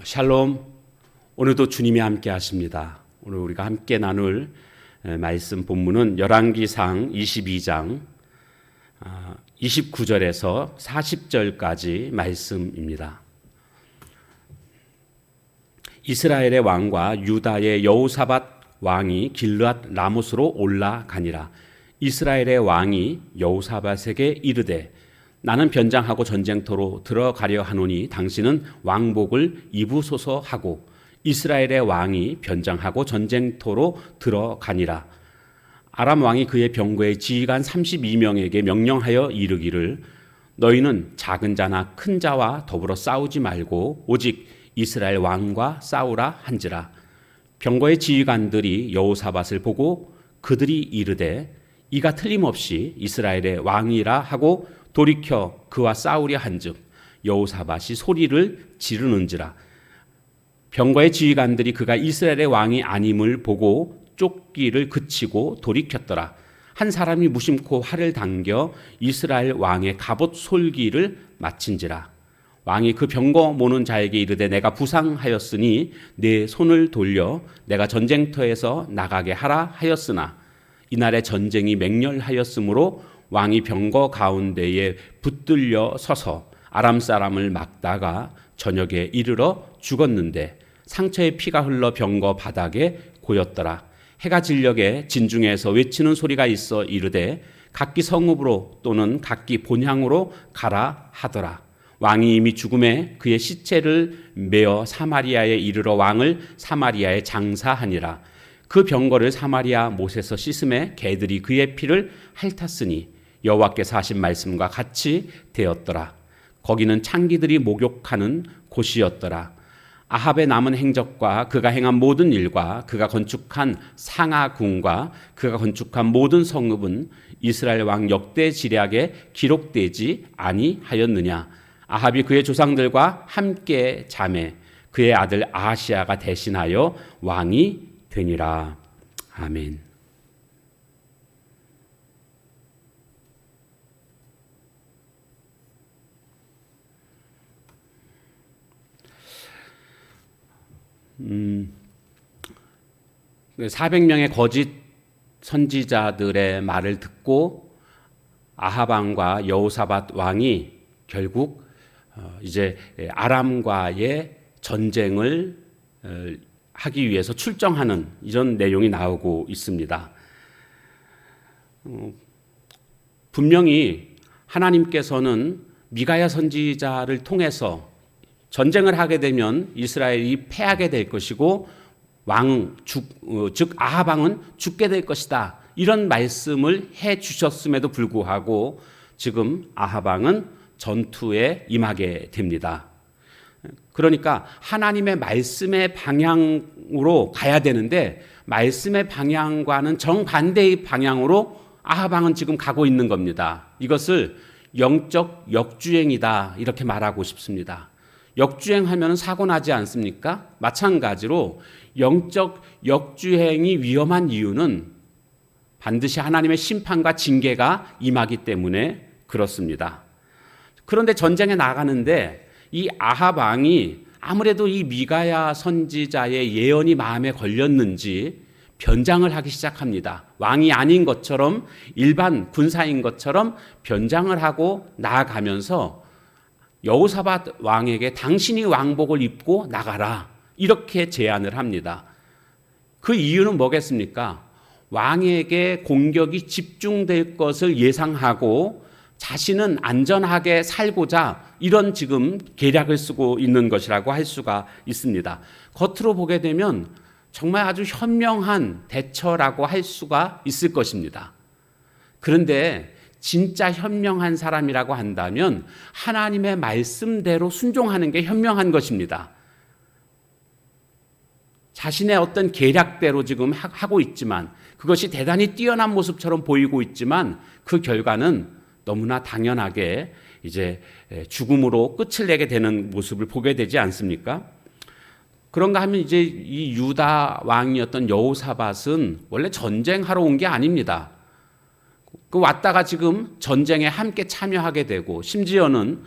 샬롬. 오늘도 주님이 함께 하십니다. 오늘 우리가 함께 나눌 말씀 본문은 열왕기상 22장 29절에서 40절까지 말씀입니다. 이스라엘의 왕과 유다의 여호사밧 왕이 길르앗 라못으로 올라가니라. 이스라엘의 왕이 여호사밧에게 이르되 나는 변장하고 전쟁터로 들어가려 하노니 당신은 왕복을 입으소서 하고 이스라엘의 왕이 변장하고 전쟁터로 들어가니라. 아람 왕이 그의 병거의 지휘관 32명에게 명령하여 이르기를 너희는 작은 자나 큰 자와 더불어 싸우지 말고 오직 이스라엘 왕과 싸우라 한지라. 병거의 지휘관들이 여호사밧을 보고 그들이 이르되 이가 틀림없이 이스라엘의 왕이라 하고 돌이켜 그와 싸우려 한즉 여호사밧이 소리를 지르는지라. 병거의 지휘관들이 그가 이스라엘의 왕이 아님을 보고 쫓기를 그치고 돌이켰더라. 한 사람이 무심코 활을 당겨 이스라엘 왕의 갑옷 솔기를 마친지라. 왕이 그 병거 모는 자에게 이르되 내가 부상하였으니 내 손을 돌려 내가 전쟁터에서 나가게 하라 하였으나 이날에 전쟁이 맹렬하였으므로 왕이 병거 가운데에 붙들려 서서 아람 사람을 막다가 저녁에 이르러 죽었는데 상처의 피가 흘러 병거 바닥에 고였더라. 해가 질녘에 진중에서 외치는 소리가 있어 이르되 각기 성읍으로 또는 각기 본향으로 가라 하더라. 왕이 이미 죽음에 그의 시체를 메어 사마리아에 이르러 왕을 사마리아에 장사하니라. 그 병거를 사마리아 못에서 씻음에 개들이 그의 피를 핥았으니 여호와께서 하신 말씀과 같이 되었더라. 거기는 창기들이 목욕하는 곳이었더라. 아합의 남은 행적과 그가 행한 모든 일과 그가 건축한 상하궁과 그가 건축한 모든 성읍은 이스라엘 왕 역대 지략에 기록되지 아니하였느냐. 아합이 그의 조상들과 함께 자매 그의 아들 아하시아가 대신하여 왕이 되니라. 아멘. 음, 400명의 거짓 선지자들의 말을 듣고 아합 왕과 여호사밧 왕이 결국 이제 아람과의 전쟁을 하기 위해서 출정하는 이런 내용이 나오고 있습니다. 분명히 하나님께서는 미가야 선지자를 통해서 전쟁을 하게 되면 이스라엘이 패하게 될 것이고 즉 아합 왕은 죽게 될 것이다. 이런 말씀을 해 주셨음에도 불구하고 지금 아합 왕은 전투에 임하게 됩니다. 그러니까 하나님의 말씀의 방향으로 가야 되는데 말씀의 방향과는 정반대의 방향으로 아합 왕은 지금 가고 있는 겁니다. 이것을 영적 역주행이다 이렇게 말하고 싶습니다. 역주행하면 사고 나지 않습니까? 마찬가지로 영적 역주행이 위험한 이유는 반드시 하나님의 심판과 징계가 임하기 때문에 그렇습니다. 그런데 전쟁에 나가는데 이 아합 왕이 아무래도 이 미가야 선지자의 예언이 마음에 걸렸는지 변장을 하기 시작합니다. 왕이 아닌 것처럼 일반 군사인 것처럼 변장을 하고 나아가면서 여호사밧 왕에게 당신이 왕복을 입고 나가라 이렇게 제안을 합니다. 그 이유는 뭐겠습니까? 왕에게 공격이 집중될 것을 예상하고 자신은 안전하게 살고자 이런 지금 계략을 쓰고 있는 것이라고 할 수가 있습니다. 겉으로 보게 되면 정말 아주 현명한 대처라고 할 수가 있을 것입니다. 그런데 진짜 현명한 사람이라고 한다면 하나님의 말씀대로 순종하는 게 현명한 것입니다. 자신의 어떤 계략대로 지금 하고 있지만 그것이 대단히 뛰어난 모습처럼 보이고 있지만 그 결과는 너무나 당연하게 이제 죽음으로 끝을 내게 되는 모습을 보게 되지 않습니까? 그런가 하면 이제 이 유다 왕이었던 여호사밧은 원래 전쟁하러 온 게 아닙니다. 그 왔다가 지금 전쟁에 함께 참여하게 되고 심지어는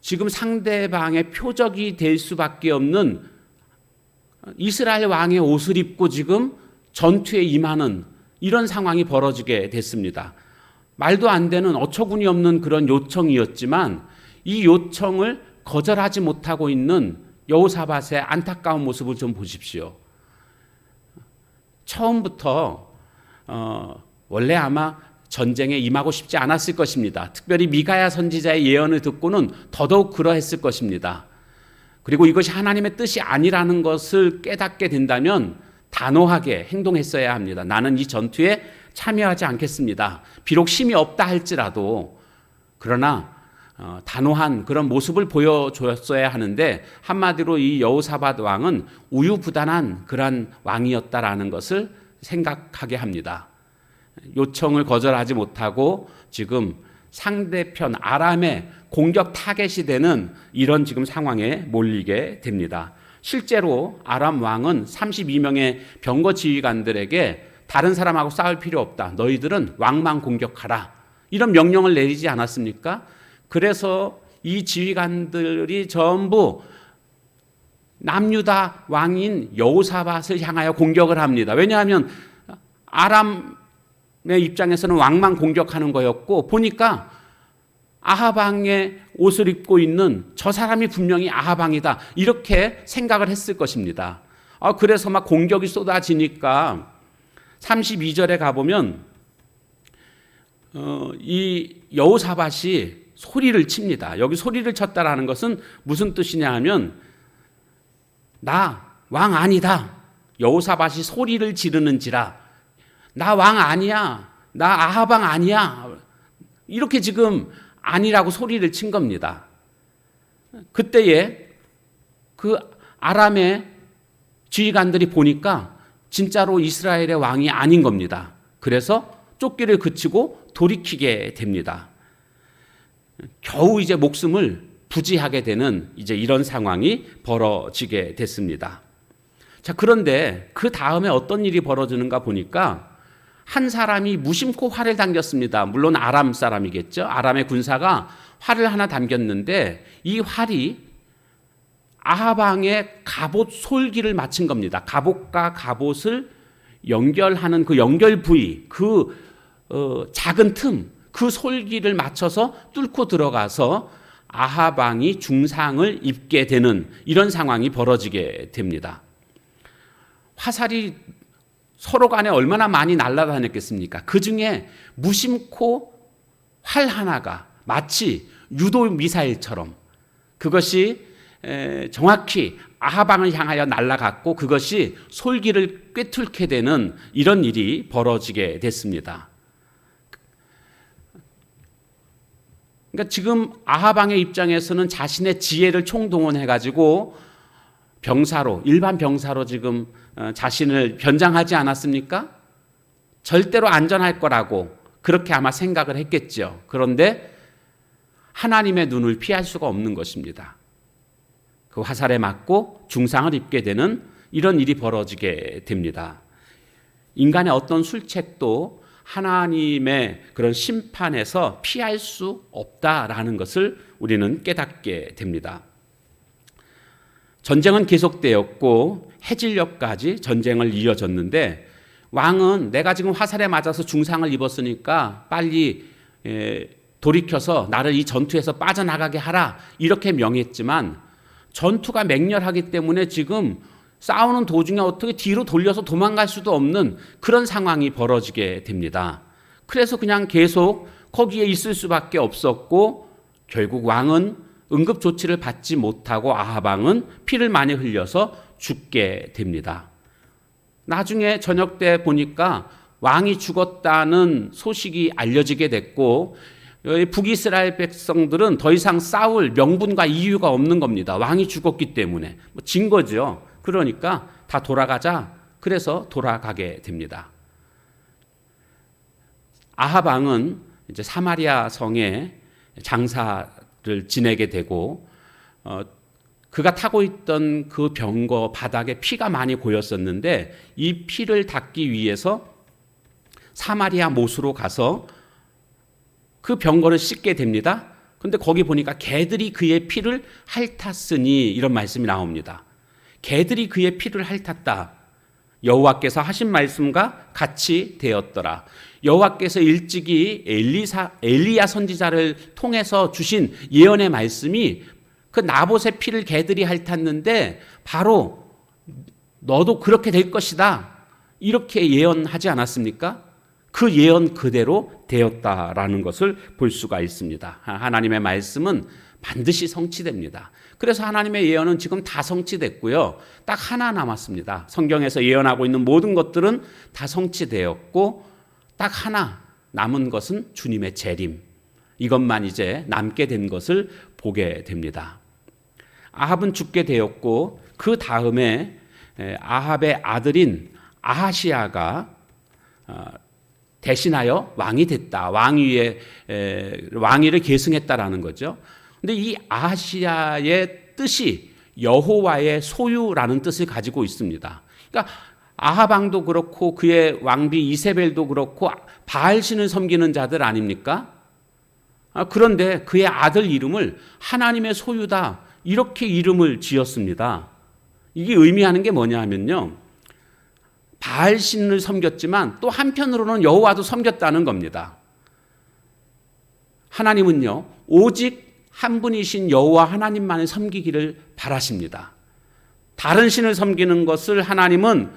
지금 상대방의 표적이 될 수밖에 없는 이스라엘 왕의 옷을 입고 지금 전투에 임하는 이런 상황이 벌어지게 됐습니다. 말도 안 되는 어처구니 없는 그런 요청이었지만 이 요청을 거절하지 못하고 있는 여호사밧의 안타까운 모습을 좀 보십시오. 처음부터 원래 아마 전쟁에 임하고 싶지 않았을 것입니다. 특별히 미가야 선지자의 예언을 듣고는 더더욱 그러했을 것입니다. 그리고 이것이 하나님의 뜻이 아니라는 것을 깨닫게 된다면 단호하게 행동했어야 합니다. 나는 이 전투에 참여하지 않겠습니다. 비록 힘이 없다 할지라도 그러나 단호한 그런 모습을 보여줬어야 하는데 한마디로 이 여호사밧 왕은 우유부단한 그런 왕이었다라는 것을 생각하게 합니다. 요청을 거절하지 못하고 지금 상대편 아람의 공격 타겟이 되는 이런 지금 상황에 몰리게 됩니다. 실제로 아람 왕은 32명의 병거 지휘관들에게 다른 사람하고 싸울 필요 없다. 너희들은 왕만 공격하라. 이런 명령을 내리지 않았습니까? 그래서 이 지휘관들이 전부 남유다 왕인 여호사밧을 향하여 공격을 합니다. 왜냐하면 아람의 입장에서는 왕만 공격하는 거였고 보니까 아합 왕의 옷을 입고 있는 저 사람이 분명히 아합 왕이다. 이렇게 생각을 했을 것입니다. 그래서 막 공격이 쏟아지니까 32절에 가보면 이 여호사밧이 소리를 칩니다. 여기 소리를 쳤다라는 것은 무슨 뜻이냐 하면 나 왕 아니다. 여호사밧이 소리를 지르는지라 나 왕 아니야. 나 아합 왕 아니야. 이렇게 지금 아니라고 소리를 친 겁니다. 그때에 그 아람의 지휘관들이 보니까 진짜로 이스라엘의 왕이 아닌 겁니다. 그래서 쫓기를 그치고 돌이키게 됩니다. 겨우 이제 목숨을 부지하게 되는 이제 이런 상황이 벌어지게 됐습니다. 자, 그런데 그 다음에 어떤 일이 벌어지는가 보니까 한 사람이 무심코 활을 당겼습니다. 물론 아람 사람이겠죠. 아람의 군사가 활을 하나 당겼는데 이 활이 아합 왕의 갑옷 솔기를 맞춘 겁니다. 갑옷과 갑옷을 연결하는 그 연결 부위, 그 작은 틈, 그 솔기를 맞춰서 뚫고 들어가서 아합 왕이 중상을 입게 되는 이런 상황이 벌어지게 됩니다. 화살이 서로 간에 얼마나 많이 날아다녔겠습니까? 그 중에 무심코 활 하나가 마치 유도 미사일처럼 그것이 정확히 아합 왕을 향하여 날아갔고 그것이 솔기를 꿰뚫게 되는 이런 일이 벌어지게 됐습니다. 그러니까 지금 아합 왕의 입장에서는 자신의 지혜를 총동원해가지고 병사로, 일반 병사로 지금 자신을 변장하지 않았습니까? 절대로 안전할 거라고 그렇게 아마 생각을 했겠죠. 그런데 하나님의 눈을 피할 수가 없는 것입니다. 그 화살에 맞고 중상을 입게 되는 이런 일이 벌어지게 됩니다. 인간의 어떤 술책도 하나님의 그런 심판에서 피할 수 없다라는 것을 우리는 깨닫게 됩니다. 전쟁은 계속되었고 해질녘까지 전쟁을 이어졌는데 왕은 내가 지금 화살에 맞아서 중상을 입었으니까 빨리 돌이켜서 나를 이 전투에서 빠져나가게 하라 이렇게 명했지만 전투가 맹렬하기 때문에 지금 싸우는 도중에 어떻게 뒤로 돌려서 도망갈 수도 없는 그런 상황이 벌어지게 됩니다. 그래서 그냥 계속 거기에 있을 수밖에 없었고 결국 왕은 응급 조치를 받지 못하고 아합 왕은 피를 많이 흘려서 죽게 됩니다. 나중에 저녁 때 보니까 왕이 죽었다는 소식이 알려지게 됐고 북이스라엘 백성들은 더 이상 싸울 명분과 이유가 없는 겁니다. 왕이 죽었기 때문에 진 거죠. 그러니까 다 돌아가자. 그래서 돌아가게 됩니다. 아합 왕은 이제 사마리아 성에 장사를 지내게 되고 그가 타고 있던 그 병거 바닥에 피가 많이 고였었는데 이 피를 닦기 위해서 사마리아 못으로 가서 그 병거를 씻게 됩니다. 근데 거기 보니까 개들이 그의 피를 핥았으니 이런 말씀이 나옵니다. 개들이 그의 피를 핥았다. 여호와께서 하신 말씀과 같이 되었더라. 여호와께서 일찍이 엘리야 선지자를 통해서 주신 예언의 말씀이 그 나봇의 피를 개들이 핥았는데 바로 너도 그렇게 될 것이다. 이렇게 예언하지 않았습니까? 그 예언 그대로 되었다라는 것을 볼 수가 있습니다. 하나님의 말씀은 반드시 성취됩니다. 그래서 하나님의 예언은 지금 다 성취됐고요. 딱 하나 남았습니다. 성경에서 예언하고 있는 모든 것들은 다 성취되었고 딱 하나 남은 것은 주님의 재림. 이것만 이제 남게 된 것을 보게 됩니다. 아합은 죽게 되었고 그 다음에 아합의 아들인 아하시야가 대신하여 왕이 됐다. 왕위를 계승했다라는 거죠. 근데 이 아하시야의 뜻이 여호와의 소유라는 뜻을 가지고 있습니다. 그러니까 아합 왕도 그렇고 그의 왕비 이세벨도 그렇고 바알신을 섬기는 자들 아닙니까? 그런데 그의 아들 이름을 하나님의 소유다 이렇게 이름을 지었습니다. 이게 의미하는 게 뭐냐 하면요. 바알신을 섬겼지만 또 한편으로는 여호와도 섬겼다는 겁니다. 하나님은요. 오직 한 분이신 여호와 하나님만을 섬기기를 바라십니다. 다른 신을 섬기는 것을 하나님은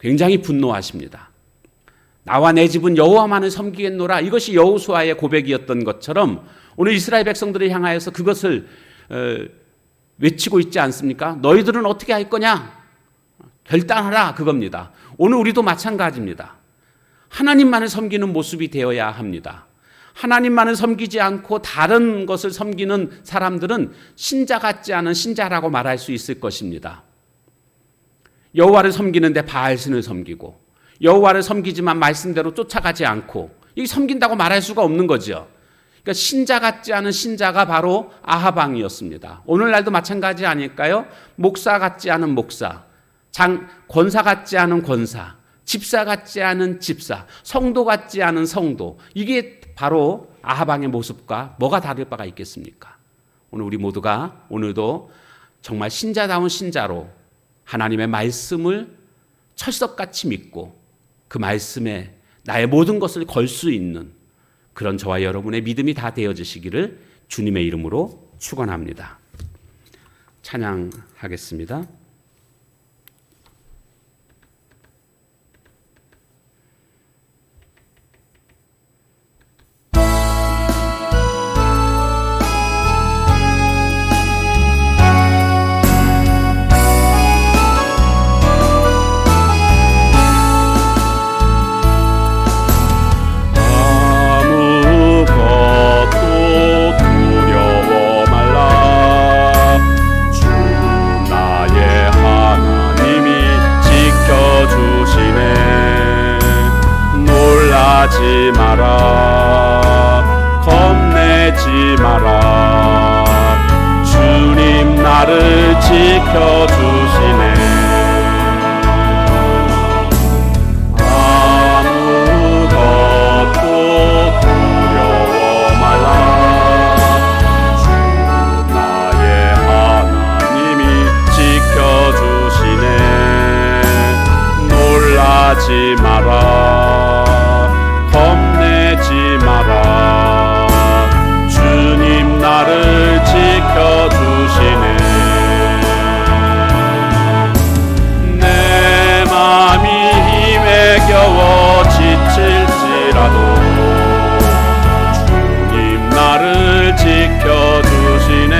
굉장히 분노하십니다. 나와 내 집은 여호와만을 섬기겠노라. 이것이 여호수아의 고백이었던 것처럼 오늘 이스라엘 백성들을 향하여서 그것을 외치고 있지 않습니까? 너희들은 어떻게 할 거냐? 결단하라 그겁니다. 오늘 우리도 마찬가지입니다. 하나님만을 섬기는 모습이 되어야 합니다. 하나님만을 섬기지 않고 다른 것을 섬기는 사람들은 신자 같지 않은 신자라고 말할 수 있을 것입니다. 여호와를 섬기는데 바알신을 섬기고 여호와를 섬기지만 말씀대로 쫓아가지 않고 이 섬긴다고 말할 수가 없는 거죠. 그러니까 신자 같지 않은 신자가 바로 아합 왕이었습니다. 오늘날도 마찬가지 아닐까요? 목사 같지 않은 목사, 권사 같지 않은 권사, 집사 같지 않은 집사, 성도 같지 않은 성도. 이게 바로 아합 왕의 모습과 뭐가 다를 바가 있겠습니까? 오늘 우리 모두가 오늘도 정말 신자다운 신자로 하나님의 말씀을 철석같이 믿고 그 말씀에 나의 모든 것을 걸 수 있는 그런 저와 여러분의 믿음이 다 되어지시기를 주님의 이름으로 축원합니다. 찬양하겠습니다. 놀라지 마라, 겁내지 마라. 주님 나를 지켜주시네. 아무것도 두려워 말라. 주 나의 하나님이 지켜주시네. 놀라지 마라, 겁내지 마라. 주님 나를 지켜주시네. 내 맘이 힘에 겨워 지칠지라도 주님 나를 지켜주시네.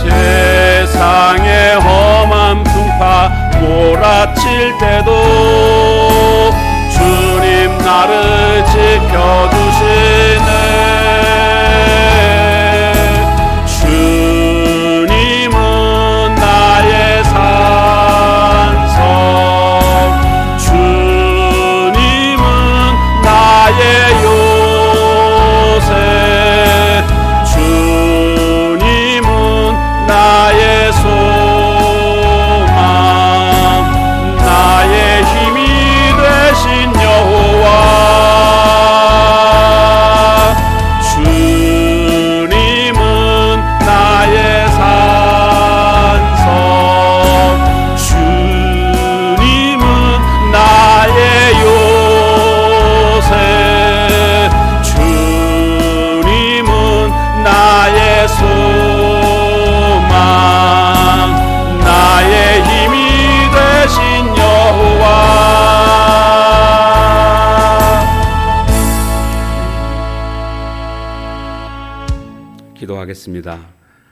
세상의 험한 풍파 몰아칠 때도 주님 나를 지켜주시네. 주님은 나의 산성, 주님은 나의 요새, 주님은 나의 소망, 나의 힘이 되신 여호와. 기도하겠습니다.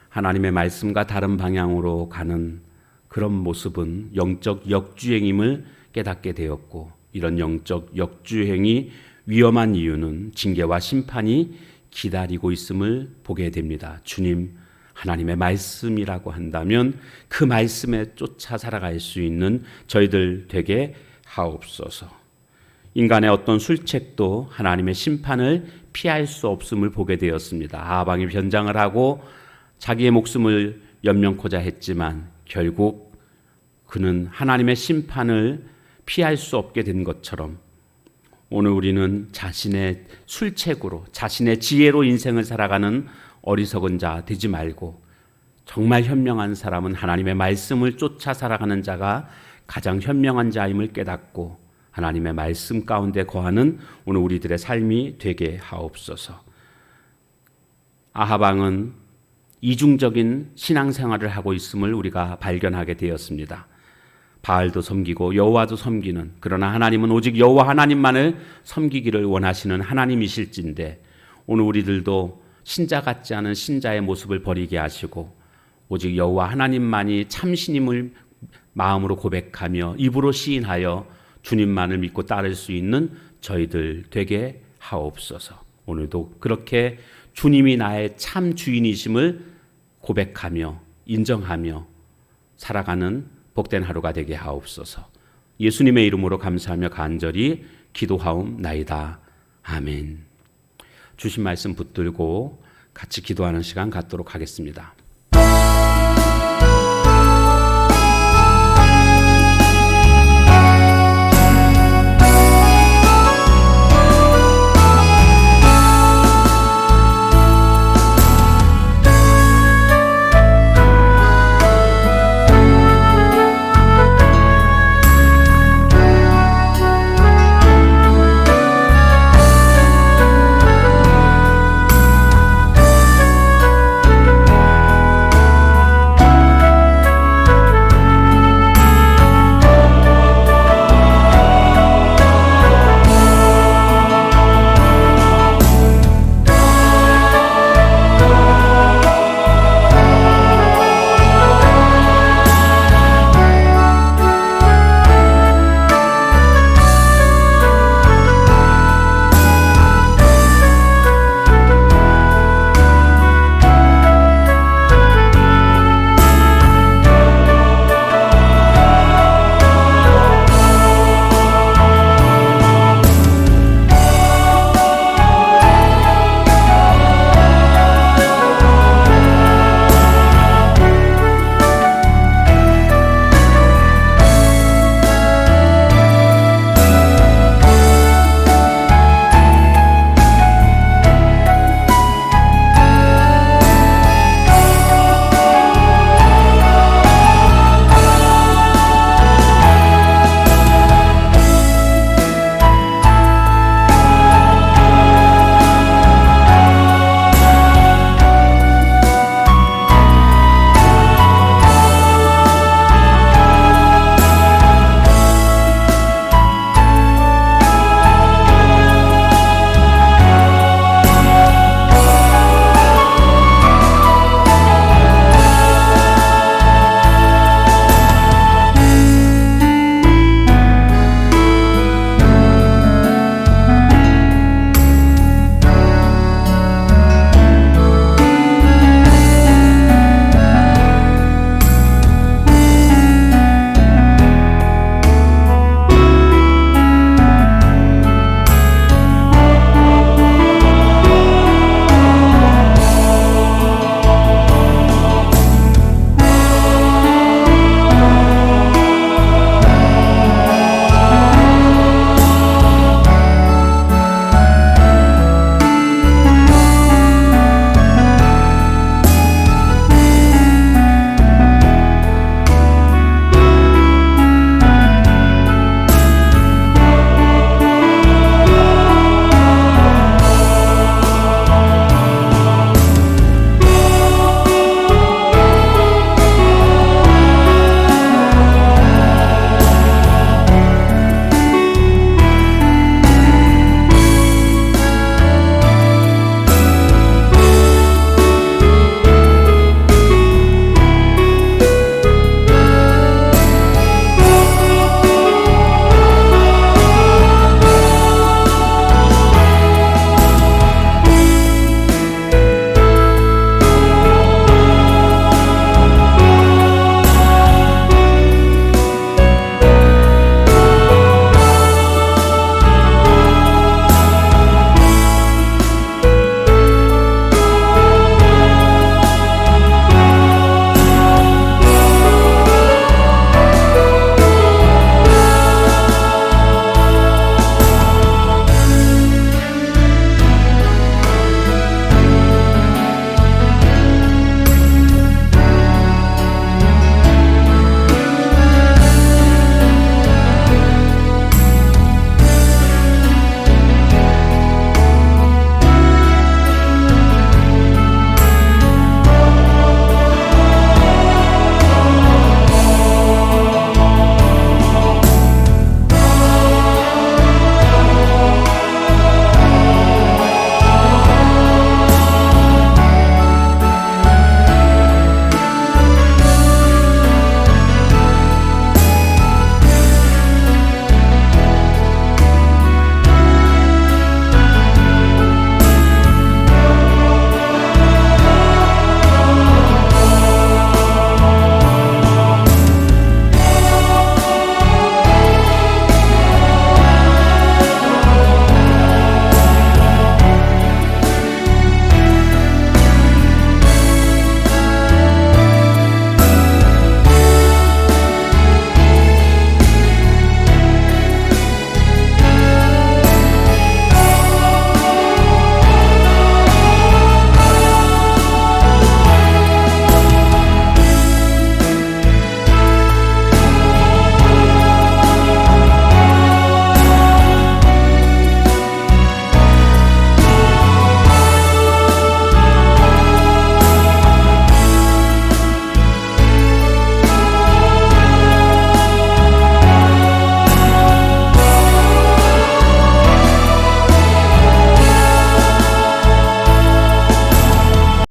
하나님의 말씀과 다른 방향으로 가는 그런 모습은 영적 역주행임을 깨닫게 되었고, 이런 영적 역주행이 위험한 이유는 징계와 심판이 기다리고 있음을 보게 됩니다. 주님, 하나님의 말씀이라고 한다면 그 말씀에 쫓아 살아갈 수 있는 저희들 되게 하옵소서. 인간의 어떤 술책도 하나님의 심판을 피할 수 없음을 보게 되었습니다. 아하방이 변장을 하고 자기의 목숨을 연명코자 했지만 결국 그는 하나님의 심판을 피할 수 없게 된 것처럼 오늘 우리는 자신의 술책으로, 자신의 지혜로 인생을 살아가는 어리석은 자 되지 말고, 정말 현명한 사람은 하나님의 말씀을 쫓아 살아가는 자가 가장 현명한 자임을 깨닫고 하나님의 말씀 가운데 거하는 오늘 우리들의 삶이 되게 하옵소서. 아하방은 이중적인 신앙생활을 하고 있음을 우리가 발견하게 되었습니다. 바알도 섬기고 여호와도 섬기는, 그러나 하나님은 오직 여호와 하나님만을 섬기기를 원하시는 하나님이실진데, 오늘 우리들도 신자 같지 않은 신자의 모습을 버리게 하시고 오직 여호와 하나님만이 참신임을 마음으로 고백하며 입으로 시인하여 주님만을 믿고 따를 수 있는 저희들 되게 하옵소서. 오늘도 그렇게 주님이 나의 참 주인이심을 고백하며 인정하며 살아가는 복된 하루가 되게 하옵소서. 예수님의 이름으로 감사하며 간절히 기도하옵나이다. 아멘. 주신 말씀 붙들고 같이 기도하는 시간 갖도록 하겠습니다.